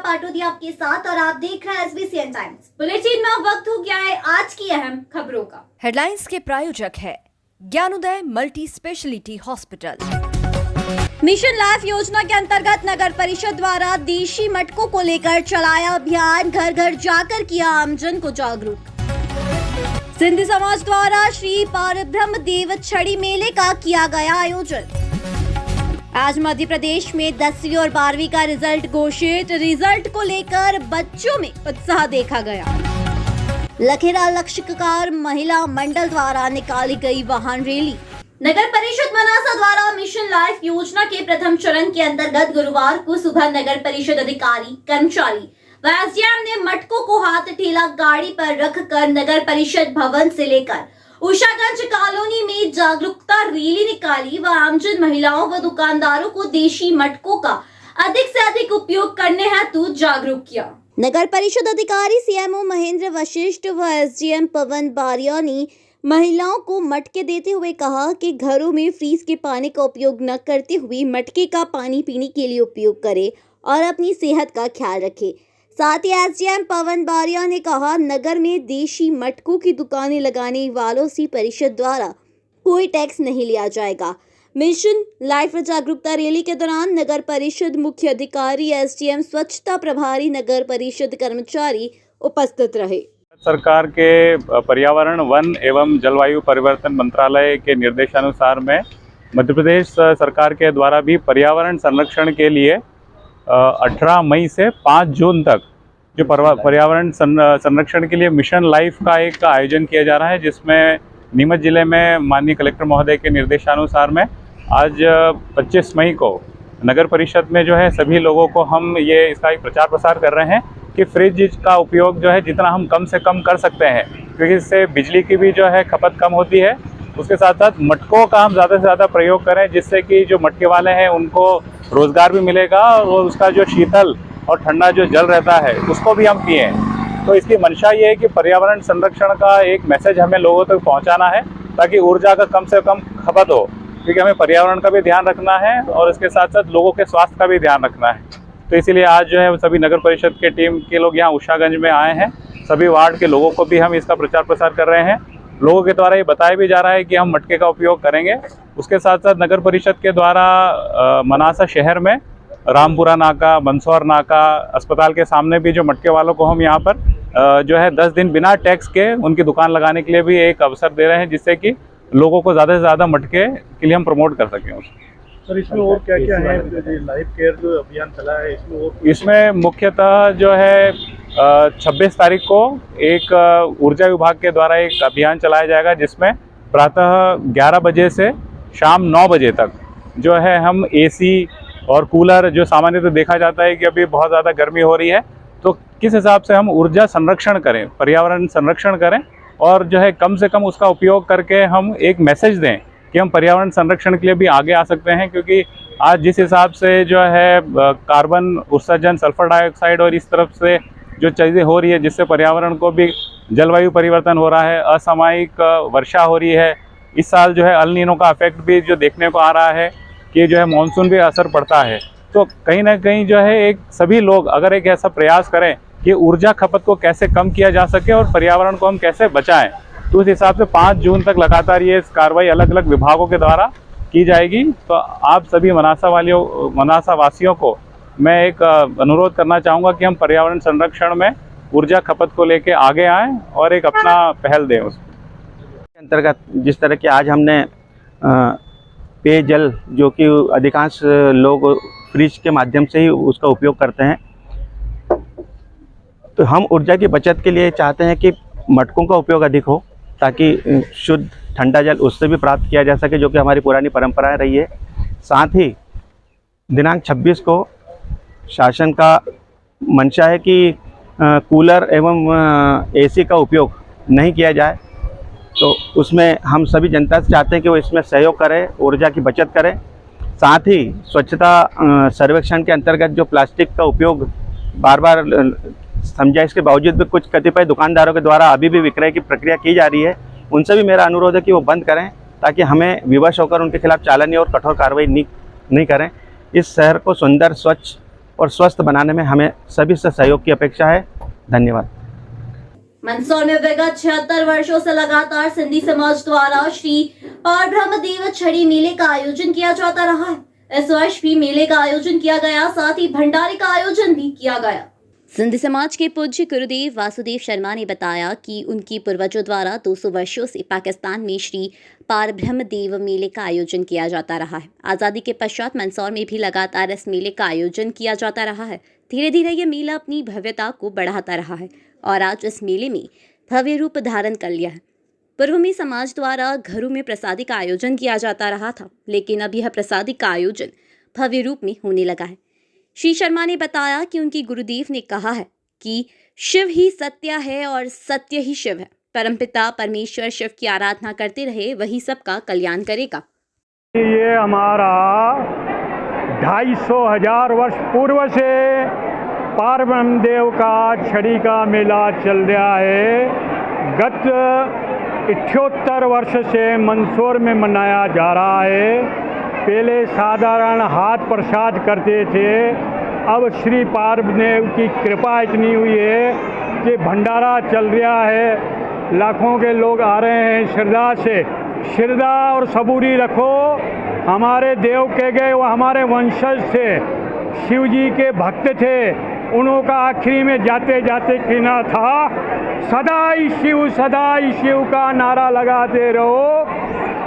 पाटोदिया आपके साथ और आप देख रहे हैं SBCN टाइम्स। बुलेटिन में अब वक्त हो गया है आज की अहम खबरों का। हेडलाइंस के प्रायोजक है Gyanoday multi speciality hospital. Mission life योजना के अंतर्गत नगर परिषद द्वारा देशी मटकों को लेकर चलाया अभियान, घर घर जाकर किया आमजन को जागरूक। सिंधी समाज द्वारा श्री पारब्रह्म देव छड़ी मेले का किया गया आयोजन। आज मध्य प्रदेश में 10वीं और 12वीं का रिजल्ट घोषित, रिजल्ट को लेकर बच्चों में उत्साह देखा गया। लखेरा लक्षकार महिला मंडल द्वारा निकाली गई वाहन रैली। नगर परिषद मनासा द्वारा मिशन लाइफ योजना के प्रथम चरण के अंतर्गत गुरुवार को सुबह नगर परिषद अधिकारी, कर्मचारी व एसडीएम ने मटकों को हाथ ठेला गाड़ी पर रखकर नगर परिषद भवन से लेकर उषागंज कॉलोनी में जागरूकता रैली निकाली व आमजन महिलाओं व दुकानदारों को देशी मटकों का अधिक से अधिक उपयोग करने हेतु जागरूक किया। नगर परिषद अधिकारी सीएमओ महेंद्र वशिष्ठ व एसडीएम पवन बारिया ने महिलाओं को मटके देते हुए कहा कि घरों में फ्रीज के पानी का उपयोग न करते हुए मटके का पानी पीने के लिए उपयोग करें और अपनी सेहत का ख्याल रखें। साथ ही एसडीएम पवन बारिया ने कहा, नगर में देशी मटकों की दुकानें लगाने वालों से परिषद द्वारा कोई टैक्स नहीं लिया जाएगा। मिशन लाइफ जागरूकता रैली के दौरान नगर परिषद मुख्य अधिकारी, एसडीएम, स्वच्छता प्रभारी, नगर परिषद कर्मचारी उपस्थित रहे। सरकार के पर्यावरण, वन एवं जलवायु परिवर्तन मंत्रालय के निर्देशानुसार में मध्य प्रदेश सरकार के द्वारा भी पर्यावरण संरक्षण के लिए 18 मई से 5 जून तक जो पर्यावरण संरक्षण के लिए मिशन लाइफ का एक आयोजन किया जा रहा है, जिसमें नीमच जिले में माननीय कलेक्टर महोदय के निर्देशानुसार में आज 25 मई को नगर परिषद में जो है सभी लोगों को हम ये इसका एक प्रचार प्रसार कर रहे हैं कि फ्रिज का उपयोग जो है जितना हम कम से कम कर सकते हैं, क्योंकि इससे बिजली की भी जो है खपत कम होती है। उसके साथ साथ मटकों का हम ज़्यादा से ज़्यादा प्रयोग करें, जिससे कि जो मटके वाले हैं उनको रोज़गार भी मिलेगा और उसका जो शीतल और ठंडा जो जल रहता है उसको भी हम पिएँ। तो इसकी मंशा ये है कि पर्यावरण संरक्षण का एक मैसेज हमें लोगों तक पहुंचाना है, ताकि ऊर्जा का कम से कम खपत हो, क्योंकि हमें पर्यावरण का भी ध्यान रखना है और इसके साथ साथ लोगों के स्वास्थ्य का भी ध्यान रखना है। तो इसीलिए आज जो है सभी नगर परिषद के टीम के लोग यहाँ उषागंज में आए हैं। सभी वार्ड के लोगों को भी हम इसका प्रचार प्रसार कर रहे हैं। लोगों के द्वारा ये बताया भी जा रहा है कि हम मटके का उपयोग करेंगे। उसके साथ साथ नगर परिषद के द्वारा मनासा शहर में रामपुरा नाका, मंदसौर नाका, अस्पताल के सामने भी जो मटके वालों को हम यहाँ पर जो है 10 दिन बिना टैक्स के उनकी दुकान लगाने के लिए भी एक अवसर दे रहे हैं, जिससे कि लोगों को ज़्यादा से ज़्यादा मटके के लिए हम प्रमोट कर सकें। सर, इसमें और क्या क्या है? लाइफ केयर जो अभियान चला है इसमें मुख्यतः जो है 26 तारीख को एक ऊर्जा विभाग के द्वारा एक अभियान चलाया जाएगा, जिसमें प्रातः 11 बजे से शाम 9 बजे तक जो है हम एसी और कूलर, जो सामान्यतः देखा जाता है कि अभी बहुत ज़्यादा गर्मी हो रही है, तो किस हिसाब से हम ऊर्जा संरक्षण करें, पर्यावरण संरक्षण करें और जो है कम से कम उसका उपयोग करके हम एक मैसेज दें कि हम पर्यावरण संरक्षण के लिए भी आगे आ सकते हैं। क्योंकि आज जिस हिसाब से जो है कार्बन उत्सर्जन, सल्फर डाइऑक्साइड और इस तरफ से जो चीज़ें हो रही है, जिससे पर्यावरण को भी जलवायु परिवर्तन हो रहा है, असामयिक वर्षा हो रही है। इस साल जो है अल नीनो का इफेक्ट भी जो देखने को आ रहा है कि जो है मानसून भी असर पड़ता है। तो कहीं ना कहीं जो है एक सभी लोग अगर एक ऐसा प्रयास करें कि ऊर्जा खपत को कैसे कम किया जा सके और पर्यावरण को हम कैसे बचाएं, तो उस हिसाब से 5 जून तक लगातार ये कार्रवाई अलग अलग विभागों के द्वारा की जाएगी। तो आप सभी मनासा वासियों को मैं एक अनुरोध करना चाहूँगा कि हम पर्यावरण संरक्षण में ऊर्जा खपत को लेके आगे आएँ और एक अपना पहल दें। उस अंतर्गत जिस तरह के आज हमने पेयजल, जो कि अधिकांश लोग फ्रिज के माध्यम से ही उसका उपयोग करते हैं, तो हम ऊर्जा की बचत के लिए चाहते हैं कि मटकों का उपयोग अधिक हो, ताकि शुद्ध ठंडा जल उससे भी प्राप्त किया जा सके, जो कि हमारी पुरानी परंपरा रही है। साथ ही दिनांक 26 को शासन का मंशा है कि कूलर एवं एसी का उपयोग नहीं किया जाए, तो उसमें हम सभी जनता से चाहते हैं कि वो इसमें सहयोग करें, ऊर्जा की बचत करें। साथ ही स्वच्छता सर्वेक्षण के अंतर्गत जो प्लास्टिक का उपयोग बार बार समझाइश के बावजूद भी कुछ कतिपय दुकानदारों के द्वारा अभी भी विक्रय की प्रक्रिया की जा रही है, उनसे भी मेरा अनुरोध है कि वो बंद करें, ताकि हमें विवश होकर उनके खिलाफ चालानी और कठोर कार्रवाई नहीं करें। इस शहर को सुंदर, स्वच्छ और स्वस्थ बनाने में हमें सभी से सहयोग की अपेक्षा है। धन्यवाद। मंदसौर में विगत 76 वर्षों से लगातार सिंधी समाज द्वारा श्री पारब्रह्म देव छड़ी मेले का आयोजन किया जाता रहा है। इस वर्ष भी मेले का आयोजन किया गया, साथ ही भंडारे का आयोजन भी किया गया। सिंधी समाज के पूज्य गुरुदेव वासुदेव शर्मा ने बताया कि उनकी पूर्वजों द्वारा 200 वर्षों से पाकिस्तान में श्री पारब्रह्म देव मेले का आयोजन किया जाता रहा है। आज़ादी के पश्चात मंदसौर में भी लगातार इस मेले का आयोजन किया जाता रहा है। धीरे धीरे ये मेला अपनी भव्यता को बढ़ाता रहा है और आज इस मेले में भव्य रूप धारण कर लिया है। पूर्व में समाज द्वारा घरों में प्रसादी का आयोजन किया जाता रहा था, लेकिन अब यह प्रसादी का आयोजन भव्य रूप में होने लगा है। श्री शर्मा ने बताया कि उनके गुरुदेव ने कहा है कि शिव ही सत्य है और सत्य ही शिव है। परमपिता परमेश्वर शिव की आराधना करते रहे, वही सबका कल्याण करेगा। ये हमारा 250,000 वर्ष पूर्व से पारब्रह्म देव का छड़ी का मेला चल रहा है। गत 78 वर्ष से मंदसौर में मनाया जा रहा है। पहले साधारण हाथ प्रसाद करते थे, अब श्री पारब्रह्म की कृपा इतनी हुई है कि भंडारा चल रहा है। लाखों के लोग आ रहे हैं श्रद्धा से। श्रद्धा और सबूरी रखो। हमारे देव के गए वो हमारे वंशज थे, शिव जी के भक्त थे। उनका आखिरी में जाते जाते कहना था, सदाई शिव का नारा लगाते रहो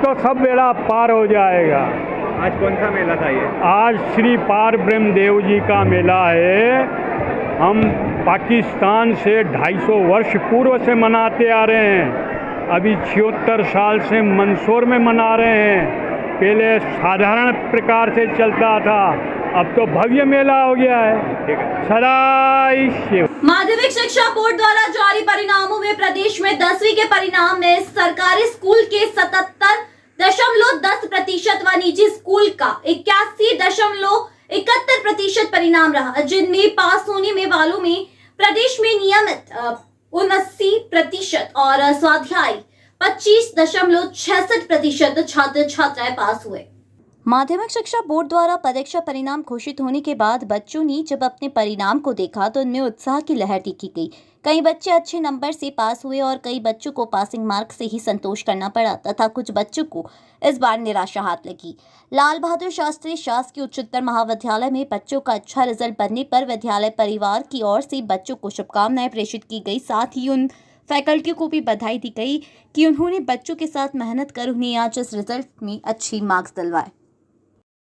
तो सब बेड़ा पार हो जाएगा। आज कौन सा मेला था ये? आज श्री पारब्रह्म देव जी का मेला है। हम पाकिस्तान से 250 वर्ष पूर्व से मनाते आ रहे हैं। अभी 76 साल से मंदसौर में मना रहे हैं। पहले साधारण प्रकार से चलता था, अब तो भव्य मेला हो गया है। सदाई शिव। माध्यमिक शिक्षा बोर्ड द्वारा जारी परिणामों में प्रदेश में 10वीं के परिणाम में सरकारी स्कूल के 77.10% व निजी स्कूल का 81.71% परिणाम रहा, जिनमें पास होने में वालों में प्रदेश में नियमित 79% और स्वाध्याय 25.66% छात्र छात्राएं पास हुए। माध्यमिक शिक्षा बोर्ड द्वारा परीक्षा परिणाम घोषित होने के बाद बच्चों ने जब अपने परिणाम को देखा तो उनमें उत्साह की लहर दिखी गई। कई बच्चे अच्छे नंबर से पास हुए और कई बच्चों को पासिंग मार्क से ही संतोष करना पड़ा तथा कुछ बच्चों को इस बार निराशा हाथ लगी। लाल बहादुर शास्त्री शासकीय उच्चतर महाविद्यालय में बच्चों का अच्छा रिजल्ट बनने पर विद्यालय परिवार की ओर से बच्चों को शुभकामनाएं प्रेषित की गई। साथ ही उन फैकल्टी को भी बधाई दी गई कि उन्होंने बच्चों के साथ मेहनत कर उन्हें आज इस रिजल्ट में अच्छी मार्क्स दिलवाए।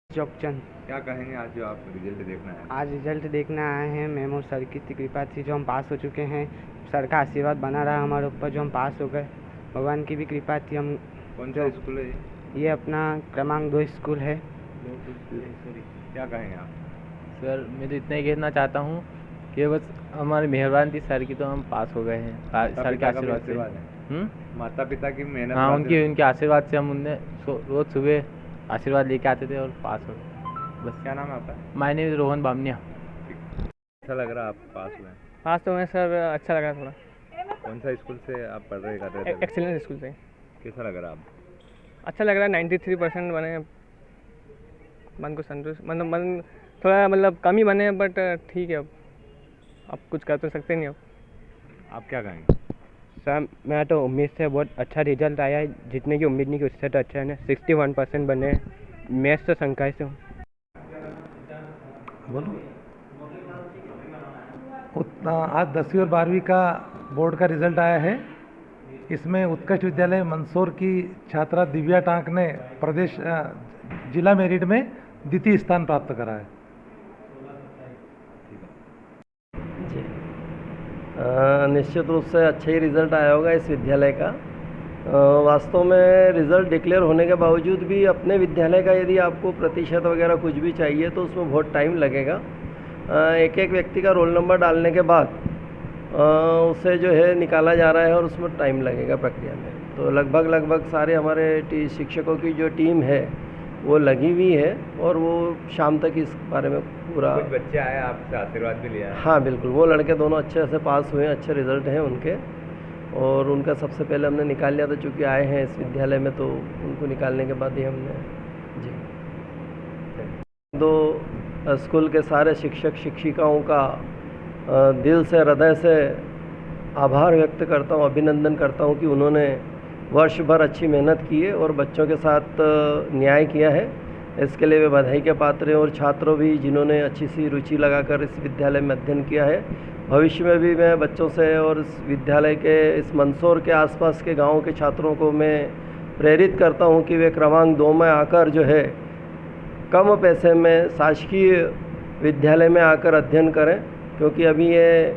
चौकचंद, क्या कहेंगे आज जो आप रिजल्ट देखना है? आज रिजल्ट देखने आए हैं। मेमो सर की कृपा थी जो हम पास हो चुके हैं। सर का आशीर्वाद बना रहा हमारे ऊपर जो हम पास हो गए। भगवान की भी कृपा थी। हम कौन सा स्कूल है ये अपना क्रमांक 2 स्कूल है। क्या कहेंगे आप? सर मैं तो इतना ही कहना चाहता हूँ कि बस हमारी मेहरबानी थी सर की, तो हम पास हो गए हैं सर के आशीर्वाद से। माता पिता की मेहनत। हाँ, उनके आशीर्वाद से हम उनने रोज सुबह आशीर्वाद लेके आते थे और पास हो। बस। क्या नाम है आपका? My name is Rohan Bamniya. अच्छा लग रहा है आप पास हुए? पास तो मैं सर अच्छा लगा थोड़ा। कौन सा स्कूल से आप पढ़ रहे थे? एक्सीलेंस स्कूल से। कैसा लग रहा है आप? अच्छा लग रहा है। 93% बने। मन को संतोष, मन थोड़ा कम ही बने, बट ठीक है। अब कुछ कर तो सकते नहीं। अब आप क्या कहेंगे? सर मैं तो उम्मीद से बहुत अच्छा रिजल्ट आया है। जितने की उम्मीद नहीं की उससे तो अच्छा है ना। 61% बने। मैथ्स तो संकाय से हूँ। बोलो। उतना आज 10वीं और 12वीं का बोर्ड का रिजल्ट आया है। इसमें उत्कृष्ट विद्यालय मंदसौर की छात्रा दिव्या टांक ने प्रदेश जिला मेरिट में द्वितीय स्थान प्राप्त करा है। निश्चित रूप से अच्छा ही रिज़ल्ट आया होगा इस विद्यालय का। वास्तव में रिज़ल्ट डिक्लेयर होने के बावजूद भी अपने विद्यालय का यदि आपको प्रतिशत वगैरह कुछ भी चाहिए तो उसमें बहुत टाइम लगेगा। एक एक व्यक्ति का रोल नंबर डालने के बाद उसे जो है निकाला जा रहा है और उसमें टाइम लगेगा प्रक्रिया में। तो लगभग सारे हमारे शिक्षकों की जो टीम है वो लगी हुई है और वो शाम तक इस बारे में पूरा। कुछ बच्चे आए आपसे आशीर्वाद भी लिया है? हाँ बिल्कुल, वो लड़के दोनों अच्छे से पास हुए, अच्छे रिजल्ट हैं उनके। और उनका सबसे पहले हमने निकाल लिया था, चूँकि आए हैं इस विद्यालय में तो उनको निकालने के बाद ही हमने जी 2 स्कूल के सारे शिक्षक शिक्षिकाओं का दिल से हृदय से आभार व्यक्त करता हूँ, अभिनंदन करता हूँ कि उन्होंने वर्ष भर अच्छी मेहनत की है और बच्चों के साथ न्याय किया है। इसके लिए वे बधाई के पात्र हैं और छात्रों भी जिन्होंने अच्छी सी रुचि लगाकर इस विद्यालय में अध्ययन किया है। भविष्य में भी मैं बच्चों से और इस विद्यालय के इस मंदसौर के आसपास के गाँव के छात्रों को मैं प्रेरित करता हूँ कि वे क्रमांक 2 में आकर जो है कम पैसे में शासकीय विद्यालय में आकर अध्ययन करें, क्योंकि अभी ये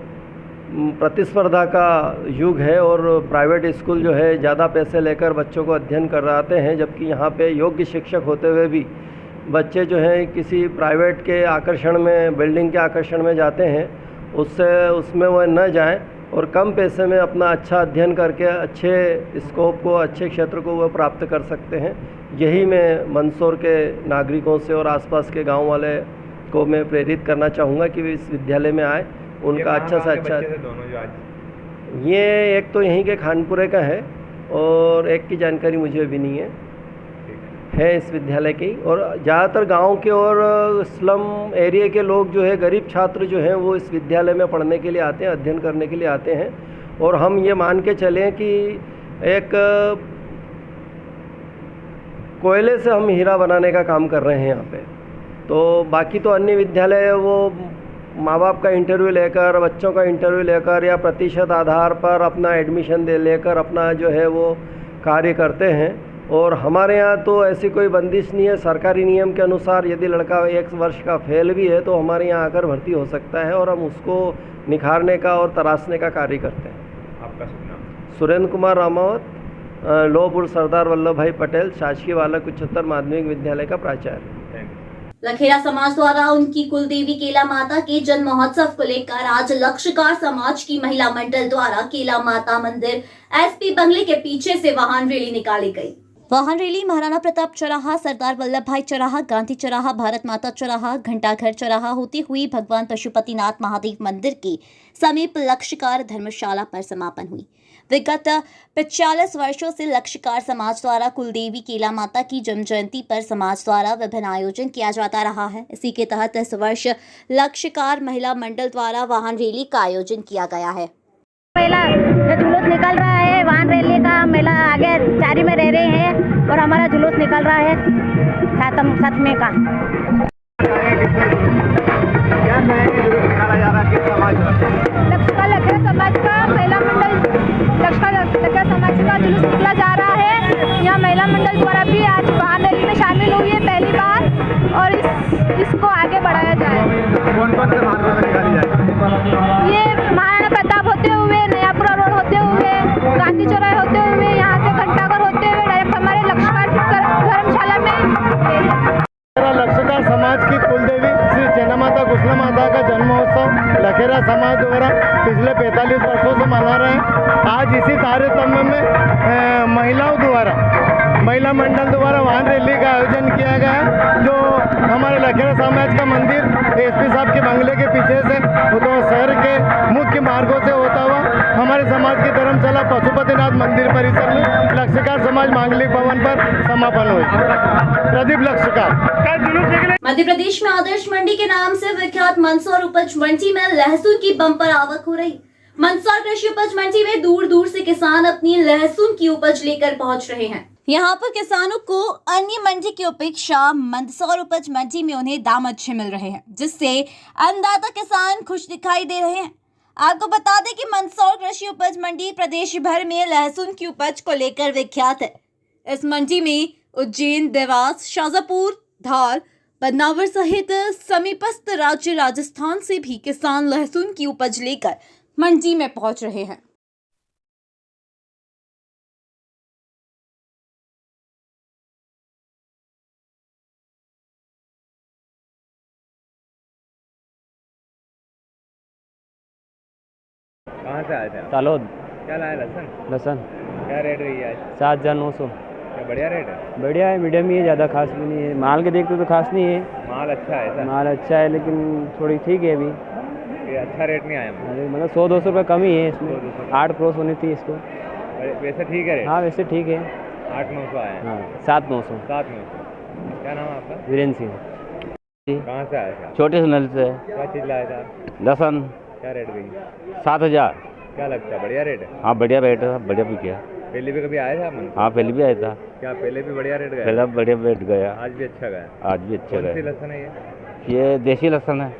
प्रतिस्पर्धा का युग है और प्राइवेट स्कूल जो है ज़्यादा पैसे लेकर बच्चों को अध्ययन कराते हैं, जबकि यहाँ पे योग्य शिक्षक होते हुए भी बच्चे जो हैं किसी प्राइवेट के आकर्षण में, बिल्डिंग के आकर्षण में जाते हैं, उसमें वह न जाएं और कम पैसे में अपना अच्छा अध्ययन करके अच्छे स्कोप को, अच्छे क्षेत्र को वह प्राप्त कर सकते हैं। यही मैं मंदसौर के नागरिकों से और आसपास के गांव वाले को मैं प्रेरित करना चाहूँगा कि वे इस विद्यालय में आए, उनका अच्छा से अच्छा। दोनों जो आज ये एक तो यहीं के खानपुरे का है और एक की जानकारी मुझे अभी नहीं है इस विद्यालय की। और ज़्यादातर गांव के और स्लम एरिया के लोग जो है, गरीब छात्र जो हैं, वो इस विद्यालय में पढ़ने के लिए आते हैं, अध्ययन करने के लिए आते हैं। और हम ये मान के चलें कि एक कोयले से हम हीरा बनाने का काम कर रहे हैं यहाँ पे। तो बाकी तो अन्य विद्यालय वो माँ बाप का इंटरव्यू लेकर, बच्चों का इंटरव्यू लेकर या प्रतिशत आधार पर अपना एडमिशन लेकर अपना जो है वो कार्य करते हैं। और हमारे यहाँ तो ऐसी कोई बंदिश नहीं है। सरकारी नियम के अनुसार यदि लड़का 1 वर्ष का फेल भी है तो हमारे यहाँ आकर भर्ती हो सकता है और हम उसको निखारने का और तराशने का कार्य करते हैं। आपका शुभ नाम? सुरेंद्र कुमार रामावत, लोहपुर सरदार वल्लभ भाई पटेल शासकीय बालक उच्चतर माध्यमिक विद्यालय का प्राचार्य। लखेरा समाज द्वारा उनकी कुलदेवी केला माता के जन्म महोत्सव को लेकर आज लक्षकार समाज की महिला मंडल द्वारा केला माता मंदिर एसपी बंगले के पीछे से वाहन रैली निकाली गई। वाहन रैली महाराणा प्रताप चौराहा, सरदार वल्लभ भाई चौराहा, गांधी चौराहा, भारत माता चौराहा, घंटाघर चौराहा होती हुई भगवान पशुपतिनाथ महादेव मंदिर के समीप लक्षकार धर्मशाला पर समापन हुई। विगत 45 वर्षों से लक्षकार समाज द्वारा कुलदेवी केला माता की जन्म जयंती पर समाज द्वारा विभिन्न आयोजन किया जाता रहा है। इसी के तहत इस वर्ष लक्षकार महिला मंडल द्वारा वाहन रैली का आयोजन किया गया है। महिला जो जुलूस निकल रहा है, वाहन रैली का महिला आगे चारी में रह रहे हैं और हमारा जुलूस निकल रहा है 7वें का। लक्षकार समाज का महिला मंडल, लक्षकार समाज का जुलूस निकला जा रहा है। यहाँ महिला मंडल द्वारा भी आज वाहन रैली में शामिल हुई है पहली बार और इसको आगे बढ़ाया जाए। कौन-कौन से मार्ग निकाली जाए? ये महाराणा प्रताप होते हुए, नयापुरा रोड होते हुए, गांधी चौराहे होते हुए, यहाँ से घंटाघर होते हुए डायरेक्ट हमारे लक्षकार धर्मशाला में। लक्षकार समाज की कुलदेवी श्री चेना माता कुशला माता का जन्म महोत्सव लखेरा समाज द्वारा पिछले 45 वर्षों से मना रहे हैं। आज इसी तारतम्य में महिलाओं द्वारा, महिला मंडल द्वारा वाहन रैली का आयोजन किया गया है, जो हमारे लखेरा समाज का मंदिर एसपी साहब के बंगले के पीछे से तो शहर के मुख्य मार्गों से होता हुआ हमारे समाज की धर्मशाला पशुपतिनाथ मंदिर परिसर में लक्षकार समाज मांगलिक भवन पर समापन हुई। प्रदीप लक्षकार। मध्य प्रदेश में आदर्श मंडी के नाम से विख्यात मंदसौर उपज मंडी में लहसुन की बम्पर आवक हो रही। मंदसौर कृषि उपज मंडी में दूर दूर से किसान अपनी लहसुन की उपज लेकर पहुंच रहे हैं। यहाँ पर किसानों को अन्य मंडी की अपेक्षा मंदसौर उपज मंडी में उन्हें दाम अच्छे मिल रहे हैं, जिससे अन्नदाता किसान खुश दिखाई दे रहे हैं। आपको बता दें कि मंदसौर कृषि उपज मंडी प्रदेश भर में लहसुन की उपज को लेकर विख्यात है। इस मंडी में उज्जैन, देवास, शाजापुर, धार, बदनावर सहित समीपस्थ राज्य राजस्थान से भी किसान लहसुन की उपज लेकर मंडी में पहुंच रहे हैं। कहाँ से आए थे आप? तालोद। क्या लाए? लहसुन। लहसुन क्या रेट रही है आज? 7,900। क्या बढ़िया रेट है? बढ़िया है, मीडियम ही है, ज़्यादा खास भी नहीं है। माल के देखते तो खास नहीं है। माल अच्छा है सर? माल अच्छा है लेकिन थोड़ी ठीक है अभी। ये अच्छा रेट नहीं आया मतलब 100-200 रुपये कम ही है इसमें। 8 क्रॉस होनी थी इसको। वैसे ठीक है रेट? हाँ वैसे ठीक है। 8,900 आया। हाँ 7,900। 7,900। क्या नाम है आपका? वीरेंद्र सिंह। कहाँ से आया था? छोटे से नल से। क्या चीज़ लाया था? लहसन। क्या रेट गई? 7,000। क्या लगता है, बढ़िया रेट है? हाँ बढ़िया रेट है, बढ़िया भी किया। पहले भी कभी आया था मन? हाँ पहले भी आया था। क्या पहले भी बढ़िया रेट गया? पहले बढ़िया रेट गया। आज भी अच्छा गया? आज भी अच्छा कौन सी गया। लहसुन है ये देसी लहसुन है।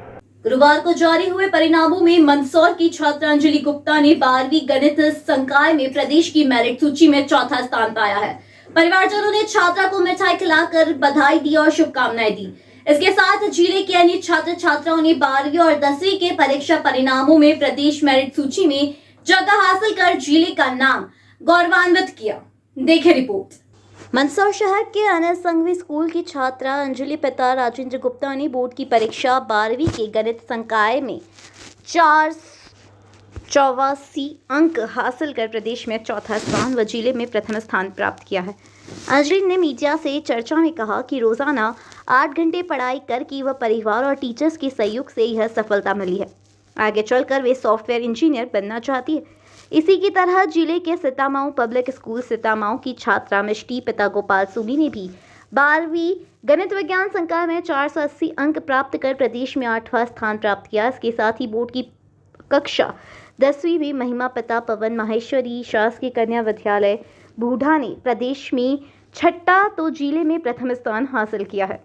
गुरुवार को जारी हुए परिणामों में मंदसौर की छात्रा अंजलि गुप्ता ने 12वीं गणित संकाय में प्रदेश की मेरिट सूची में चौथा स्थान पाया है। परिवारजनों ने छात्रा को मिठाई खिलाकर बधाई दी और शुभकामनाएं दी। इसके साथ जिले के अन्य छात्र छात्राओं ने 12वीं और 10वीं के परीक्षा परिणामों में प्रदेश मेरिट सूची में जगह हासिल कर जिले का नाम गौरवान्वित किया। देखें रिपोर्ट। मंदसौर शहर के अनस संघवी स्कूल की छात्रा अंजलि पिता राजेंद्र गुप्ता ने बोर्ड की परीक्षा 12वीं के गणित संकाय में 484 अंक हासिल कर प्रदेश में चौथा स्थान व जिले में प्रथम स्थान प्राप्त किया है। अंजलि ने मीडिया से चर्चा में कहा कि रोजाना 8 घंटे पढ़ाई करके वह परिवार और टीचर्स के सहयोग से यह सफलता मिली है। आगे चलकर वे सॉफ्टवेयर इंजीनियर बनना चाहती है। इसी की तरह जिले के सीतामाऊ पब्लिक स्कूल सीतामाऊ की छात्रा मिष्टी पिता गोपाल सूनी ने भी 12वीं गणित विज्ञान संकाय में 480 अंक प्राप्त कर प्रदेश में 8वां स्थान प्राप्त किया। इसके साथ ही बोर्ड की कक्षा 10वीं में महिमा पिता पवन माहेश्वरी शासकीय कन्या विद्यालय बूढ़ा ने प्रदेश में 6ठा तो जिले में प्रथम स्थान हासिल किया है।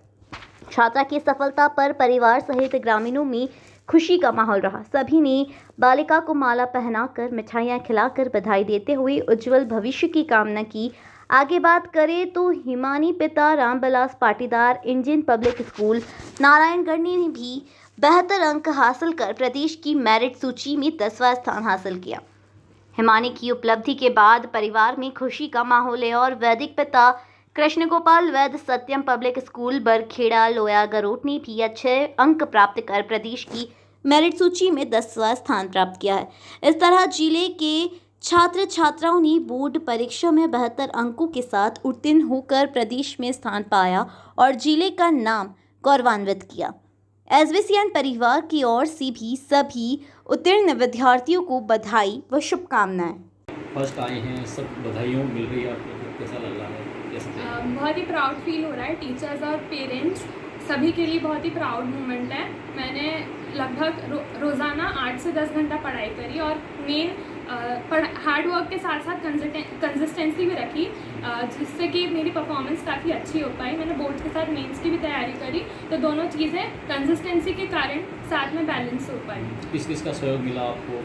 छात्रा की सफलता पर परिवार सहित ग्रामीणों में खुशी का माहौल रहा। सभी ने बालिका को माला पहनाकर मिठाइयां खिलाकर बधाई देते हुए उज्जवल भविष्य की कामना की। आगे बात करें तो हिमानी पिता Rambilas Patidar Indian public school Narayangarh ने भी बेहतर अंक हासिल कर प्रदेश की मेरिट सूची में 10वां स्थान हासिल किया। हिमानी की उपलब्धि के बाद परिवार में खुशी का माहौल है और वैदिक पिता कृष्ण गोपाल वैद सत्यम पब्लिक स्कूल बरखेड़ा लोया गरोट ने भी अच्छे अंक प्राप्त कर प्रदेश की मेरिट सूची में 10वां स्थान प्राप्त किया है। इस तरह जिले के छात्र छात्राओं ने बोर्ड परीक्षा में बेहतर अंकों के साथ उत्तीर्ण होकर प्रदेश में स्थान पाया और जिले का नाम गौरवान्वित किया। एसवीसीएन परिवार की ओर से भी सभी उत्तीर्ण विद्यार्थियों को बधाई व शुभकामनाएं। फर्स्ट आए हैं, सब बधाइयों मिल रही है, आपको कैसा लग रहा है? बहुत ही प्राउड फील हो रहा है। टीचर्स और पेरेंट्स सभी के लिए बहुत ही प्राउड मोमेंट है। मैंने लगभग रोज़ाना 8 से 10 घंटा पढ़ाई करी और मेन हार्ड वर्क के साथ साथ कंसिस्टेंसी भी रखी, जिससे कि मेरी परफॉर्मेंस काफ़ी अच्छी हो पाई। मैंने बोर्ड के साथ मेंस की भी तैयारी करी, तो दोनों चीज़ें कंसिस्टेंसी के कारण साथ में बैलेंस हो पाई। किस किस का सहयोग मिला आपको?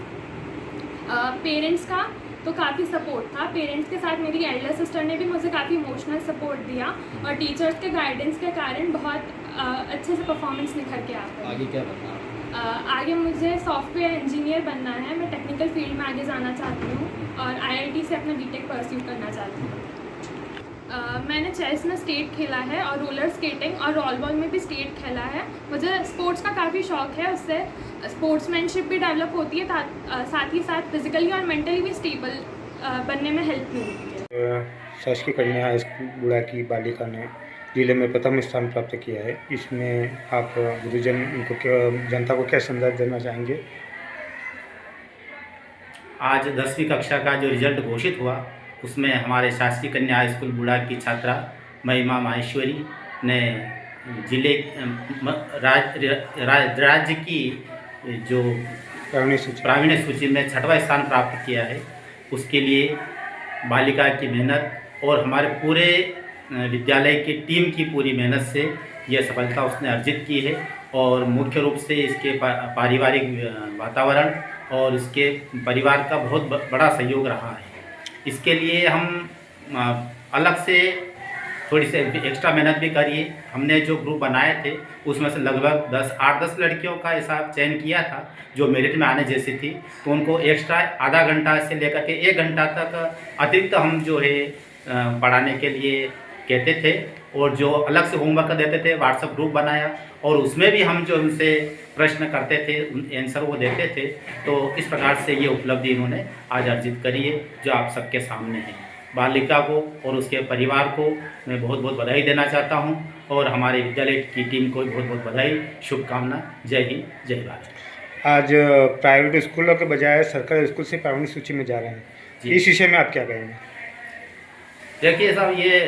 पेरेंट्स का तो काफ़ी सपोर्ट था। पेरेंट्स के साथ मेरी एल्डर सिस्टर ने भी मुझे काफ़ी इमोशनल सपोर्ट दिया और टीचर्स के गाइडेंस के कारण बहुत अच्छे से परफॉर्मेंस निखर के आता है। आगे क्या बनना है? आगे मुझे सॉफ्टवेयर इंजीनियर बनना है। मैं टेक्निकल फील्ड में आगे जाना चाहती हूँ और आईआईटी से अपना बीटेक परस्यू करना चाहती हूँ। मैंने चेस में स्टेट खेला है और रोलर स्केटिंग और रॉल बॉल में भी स्टेट खेला है। मुझे स्पोर्ट्स का काफ़ी शौक है, उससे स्पोर्ट्समैनशिप भी डेवलप होती है, साथ ही साथ फिजिकली और मेंटली भी स्टेबल बनने में हेल्प मिलती है। शासकीय कन्या हाई स्कूल बूढ़ा की बालिका ने जिले में प्रथम स्थान प्राप्त किया है। इसमें आप गुरुजन जनता को क्या संदेश देना चाहेंगे? आज 10वीं कक्षा का जो रिजल्ट घोषित हुआ उसमें हमारे शासकीय कन्या हाई स्कूल बूढ़ा की छात्रा महिमा माहेश्वरी ने जिले राज्य की जो प्रावीण्य सूची में 6वां स्थान प्राप्त किया है। उसके लिए बालिका की मेहनत और हमारे पूरे विद्यालय की टीम की पूरी मेहनत से यह सफलता उसने अर्जित की है और मुख्य रूप से इसके पारिवारिक वातावरण और इसके परिवार का बहुत बड़ा सहयोग रहा है। इसके लिए हम अलग से थोड़ी सी एक्स्ट्रा मेहनत भी करिए। हमने जो ग्रुप बनाए थे उसमें से लगभग 8-10 लड़कियों का ऐसा चयन किया था जो मेरिट में आने जैसी थी, तो उनको एक्स्ट्रा आधा घंटा से लेकर के 1 घंटा तक अतिरिक्त हम जो है पढ़ाने के लिए कहते थे और जो अलग से होमवर्क देते थे व्हाट्सएप ग्रुप बनाया और उसमें भी हम जो उनसे प्रश्न करते थे आंसर वो देते थे। तो इस प्रकार से ये उपलब्धि इन्होंने आज अर्जित करी है जो आप सबके सामने है। बालिका को और उसके परिवार को मैं बहुत बहुत बधाई देना चाहता हूं और हमारे विद्यालय की टीम को बहुत बहुत बधाई, शुभकामना। जय हिंद, जय भारत। आज प्राइवेट स्कूलों के बजाय सरकारी स्कूल से प्रावीण्य सूची में जा रहे हैं, इस विषय में आप क्या कहेंगे? देखिए साहब, ये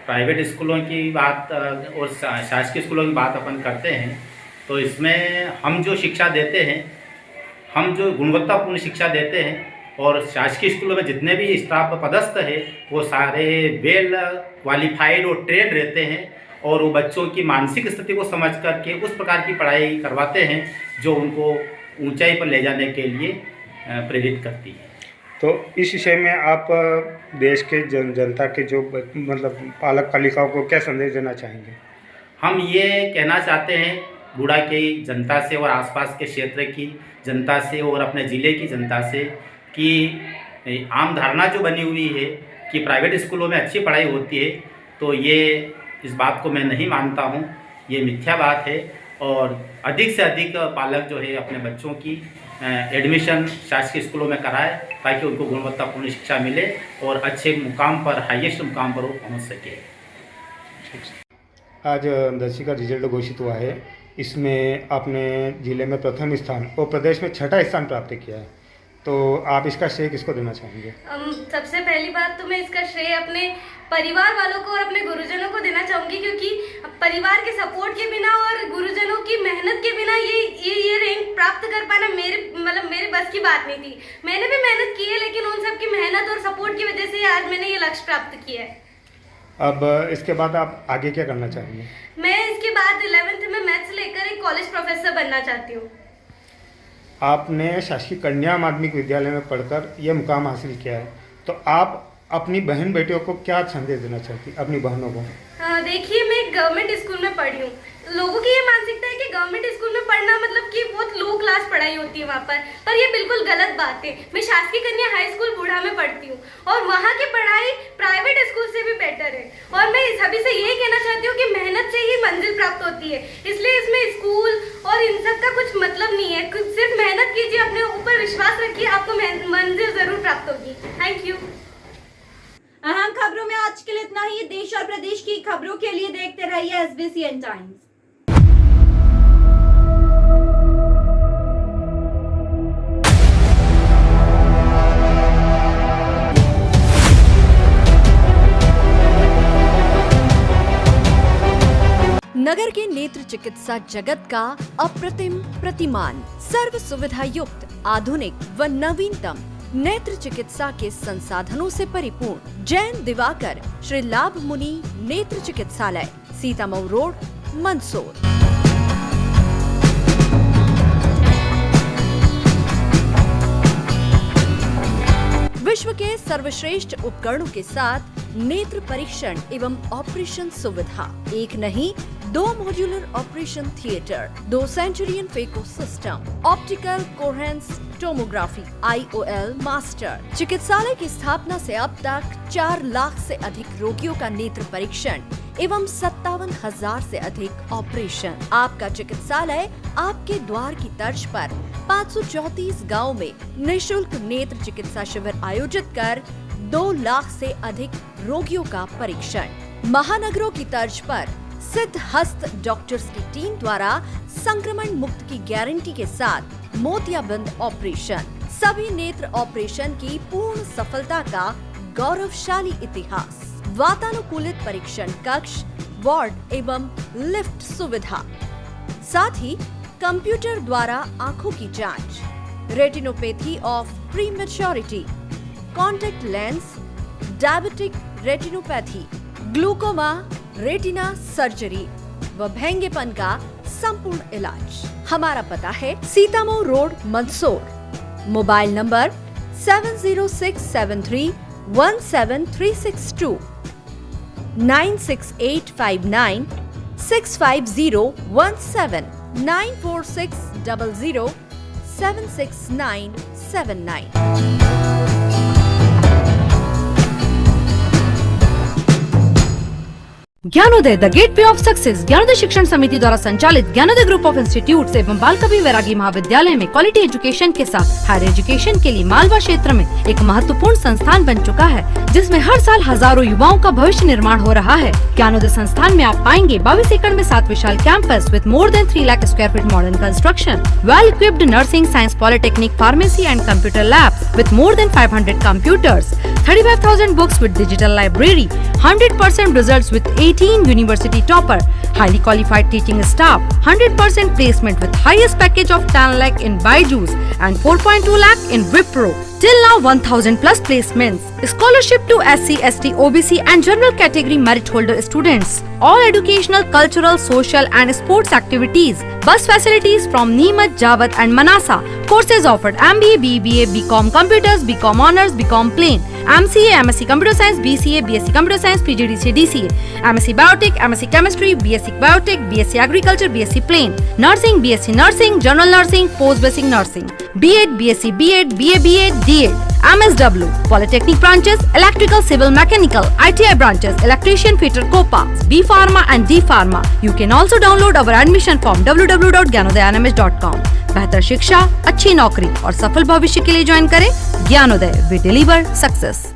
प्राइवेट स्कूलों की बात और शासकीय स्कूलों की बात अपन करते हैं तो इसमें हम जो शिक्षा देते हैं, हम जो गुणवत्तापूर्ण शिक्षा देते हैं और शासकीय स्कूलों में जितने भी स्टाफ पदस्थ है वो सारे वेल क्वालिफाइड और ट्रेंड रहते हैं और वो बच्चों की मानसिक स्थिति को समझ करके उस प्रकार की पढ़ाई करवाते हैं जो उनको ऊंचाई पर ले जाने के लिए प्रेरित करती है। तो इस विषय में आप देश के जनता के जो मतलब पालक पालिकाओं को क्या संदेश देना चाहेंगे? हम ये कहना चाहते हैं गुड़ा की जनता से और आसपास के क्षेत्र की जनता से और अपने ज़िले की जनता से कि आम धारणा जो बनी हुई है कि प्राइवेट स्कूलों में अच्छी पढ़ाई होती है, तो ये इस बात को मैं नहीं मानता हूँ, ये मिथ्या बात है। और अधिक से अधिक पालक जो है अपने बच्चों की एडमिशन शासकीय स्कूलों में कराए ताकि उनको गुणवत्तापूर्ण शिक्षा मिले और अच्छे मुकाम पर, हाईएस्ट मुकाम पर वो पहुँच सके। आज 10वीं का रिजल्ट घोषित हुआ है, इसमें आपने जिले में प्रथम स्थान और प्रदेश में 6ठा स्थान प्राप्त किया है, तो आप इसका श्रेय किसको देना चाहेंगे? सबसे पहली बात तो मैं इसका श्रेय अपने परिवार वालों को और अपने गुरुजनों को देना चाहूँगी, क्योंकि परिवार के सपोर्ट के बिना और गुरुजनों की मेहनत के बिना ये रैंक प्राप्त कर पाना मेरे बस की बात नहीं थी। मैंने भी मेहनत की है, लेकिन उन सब की मेहनत और सपोर्ट की वजह से आज मैंने ये लक्ष्य प्राप्त किया है। अब इसके बाद आप आगे क्या करना चाहेंगे? मैं इसके बाद 11th में मैथ्स लेकर एक कॉलेज प्रोफेसर बनना चाहती हूँ। आपने शासकीय कन्या माध्यमिक विद्यालय में पढ़कर यह मुकाम हासिल किया है, तो आप अपनी बहन बेटियों को क्या संदेश देना चाहती, अपनी बहनों को? देखिए, मैं गवर्नमेंट स्कूल में पढ़ी हूँ। लोगों की ये मानसिकता है कि गवर्नमेंट स्कूल में पढ़ना मतलब कि बहुत लो क्लास पढ़ाई होती है वहाँ पर ये बिल्कुल गलत बात है। मैं शासकीय कन्या हाई स्कूल बूढ़ा में पढ़ती हूँ और वहाँ की पढ़ाई प्राइवेट स्कूल से भी बेटर है। और मैं सभी से यही कहना चाहती हूँ कि मेहनत से ही मंजिल प्राप्त होती है, इसलिए इसमें स्कूल और इन सब का कुछ मतलब नहीं है। सिर्फ मेहनत कीजिए, अपने ऊपर विश्वास रखिए, आपको मंजिल जरूर प्राप्त होगी। Thank you. अहम खबरों में आज के लिए इतना ही। देश और प्रदेश की खबरों के लिए देखते रहिए SBCN टाइम्स। नगर के नेत्र चिकित्सा जगत का अप्रतिम प्रतिमान, सर्व सुविधा युक्त, आधुनिक व नवीनतम नेत्र चिकित्सा के संसाधनों से परिपूर्ण जैन दिवाकर श्री लाभ मुनि नेत्र चिकित्सालय, सीतामऊ रोड, मंदसौर। विश्व के सर्वश्रेष्ठ उपकरणों के साथ नेत्र परीक्षण एवं ऑपरेशन सुविधा, एक नहीं 2 modular operation theatre, 2 Centurion phaco system, optical coherence tomography, IOL master. चिकित्सालय की स्थापना से अब तक 4 लाख से अधिक रोगियों का नेत्र परीक्षण एवं 57,000 से अधिक ऑपरेशन। आपका चिकित्सालय आपके द्वार की तर्ज पर 534 गाँव में निःशुल्क नेत्र चिकित्सा शिविर आयोजित कर 2 लाख से अधिक रोगियों का परीक्षण। महानगरों की तर्ज पर सिद्ध हस्त डॉक्टर्स की टीम द्वारा संक्रमण मुक्त की गारंटी के साथ मोतियाबिंद ऑपरेशन। सभी नेत्र ऑपरेशन की पूर्ण सफलता का गौरवशाली इतिहास। वातानुकूलित परीक्षण कक्ष, वार्ड एवं लिफ्ट सुविधा, साथ ही कंप्यूटर द्वारा आंखों की जांच, retinopathy of prematurity, contact lens, diabetic retinopathy, glaucoma, retina surgery व भेंगेपन का संपूर्ण इलाज। हमारा पता है Sitamau road, Mandsaur. Mobile number 7067317362, 96859650179, 94600766979। Gyanoday the gateway of success Gyanoday शिक्षण समिति द्वारा संचालित ज्ञानोदय ग्रुप ऑफ इंस्टीट्यूट एवं बाल कवि वैरागी महाविद्यालय में क्वालिटी एजुकेशन के साथ हायर एजुकेशन के लिए मालवा क्षेत्र में एक महत्वपूर्ण संस्थान बन चुका है, जिसमें हर साल हजारों युवाओं का भविष्य निर्माण हो रहा है। ज्ञानोदय संस्थान में आप पाएंगे 22 एकड़ में 7 विशाल campus with more than 3 lakh square feet modern construction, well equipped nursing, science, polytechnic, pharmacy and computer labs with more than 500 computers, 35,000 books with digital library, 100% results with 18 university topper, highly qualified teaching staff, 100% placement with highest package of 10 lakh in Byju's and 4.2 lakh in Wipro. Till now 1000 plus placements. Scholarship to SC, ST, OBC and general category merit holder students. All educational, cultural, social and sports activities. Bus facilities from Neemuch, Jawat and Manasa. Courses offered MBA, BBA, BCom Computers, BCom Honors, BCom Plain, MCA, MSc Computer Science, BCA, BSc Computer Science, PGDCA, DCA, MSc Biotech, MSc Chemistry, BSc Biotech, BSc Agriculture, BSc Plain, Nursing, BSc Nursing, General Nursing, Post Basic Nursing, B.Ed, BSc B.Ed, BA, B.Ed, D.Ed, MSW, Polytechnic branches, Electrical, Civil, Mechanical, ITI branches, Electrician, Fitter, COPA, B Pharma and D Pharma. You can also download our admission form www.gyanodayanmh.com. बेहतर शिक्षा, अच्छी नौकरी और सफल भविष्य के लिए join करें ज्ञानोदय। We deliver success.